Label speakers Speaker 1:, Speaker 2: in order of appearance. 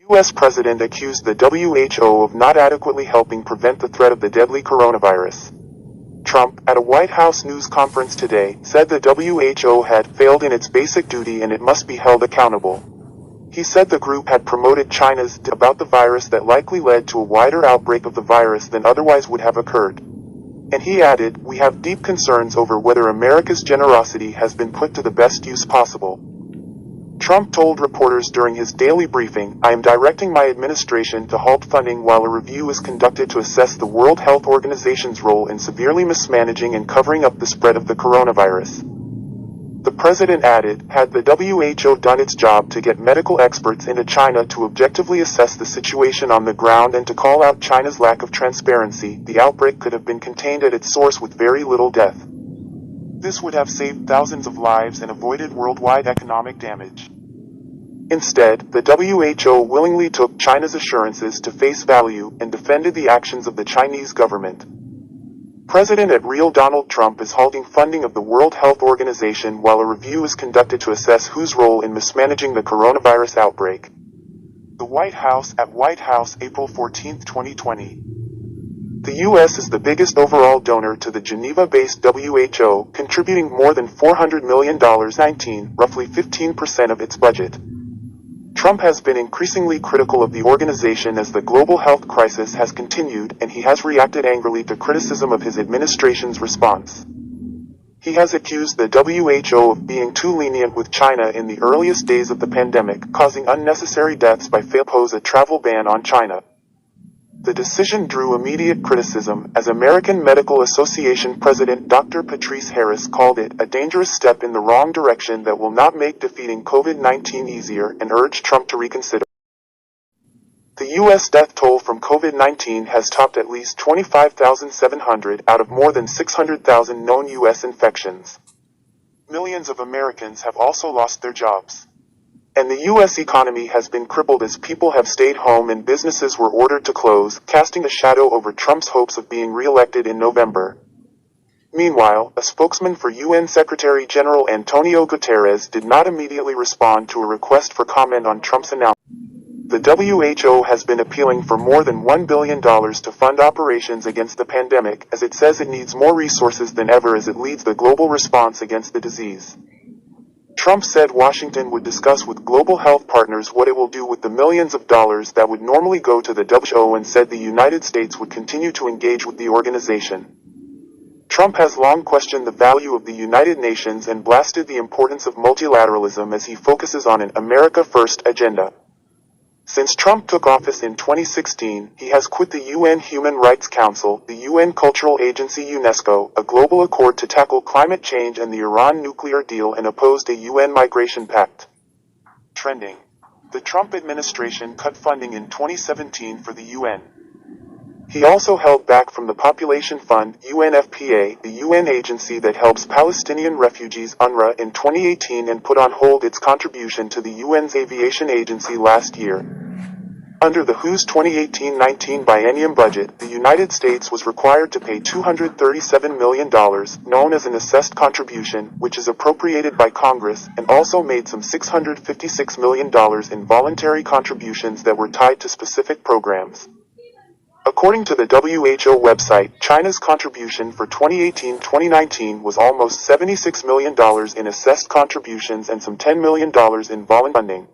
Speaker 1: U.S. president accused the WHO of not adequately helping prevent the threat of the deadly coronavirus. Trump, at a White House news conference today, said the WHO had failed in its basic duty and it must be held accountable. He said the group had promoted China's about the virus that likely led to a wider outbreak of the virus than otherwise would have occurred. And he added, "We have deep concerns over whether America's generosity has been put to the best use possible." Trump told reporters during his daily briefing, "I am directing my administration to halt funding while a review is conducted to assess the World Health Organization's role in severely mismanaging and covering up the spread of the coronavirus." The president added, "Had the WHO done its job to get medical experts into China to objectively assess the situation on the ground and to call out China's lack of transparency, the outbreak could have been contained at its source with very little death. This would have saved thousands of lives and avoided worldwide economic damage." Instead, the WHO willingly took China's assurances to face value and defended the actions of the Chinese government. President at Real Donald Trump is halting funding of the World Health Organization while a review is conducted to assess whose role in mismanaging the coronavirus outbreak. The White House at White House, April 14, 2020. The U.S. is the biggest overall donor to the Geneva-based WHO, contributing more than $400 million, roughly 15% of its budget. Trump has been increasingly critical of the organization as the global health crisis has continued, and he has reacted angrily to criticism of his administration's response. He has accused the WHO of being too lenient with China in the earliest days of the pandemic, causing unnecessary deaths by failing to impose a travel ban on China. The decision drew immediate criticism, as American Medical Association President Dr. Patrice Harris called it a dangerous step in the wrong direction that will not make defeating COVID-19 easier, and urged Trump to reconsider. The U.S. death toll from COVID-19 has topped at least 25,700 out of more than 600,000 known U.S. infections. Millions of Americans have also lost their jobs. And the U.S. economy has been crippled as people have stayed home and businesses were ordered to close, casting a shadow over Trump's hopes of being re-elected in November. Meanwhile, a spokesman for UN Secretary General Antonio Guterres did not immediately respond to a request for comment on Trump's announcement. The WHO has been appealing for more than $1 billion to fund operations against the pandemic, as it says it needs more resources than ever as it leads the global response against the disease. Trump said Washington would discuss with global health partners what it will do with the millions of dollars that would normally go to the WHO, and said the United States would continue to engage with the organization. Trump has long questioned the value of the United Nations and blasted the importance of multilateralism as he focuses on an America First agenda. Since Trump took office in 2016, he has quit the UN Human Rights Council, the UN Cultural Agency UNESCO, a global accord to tackle climate change, and the Iran nuclear deal, and opposed a UN migration pact. Trending. The Trump administration cut funding in 2017 for the UN. He also held back from the Population Fund, UNFPA, the UN agency that helps Palestinian refugees, UNRWA, in 2018, and put on hold its contribution to the UN's aviation agency last year. Under the WHO's 2018-19 biennium budget, the United States was required to pay $237 million, known as an assessed contribution, which is appropriated by Congress, and also made some $656 million in voluntary contributions that were tied to specific programs. According to the WHO website, China's contribution for 2018-2019 was almost $76 million in assessed contributions and some $10 million in voluntary funding.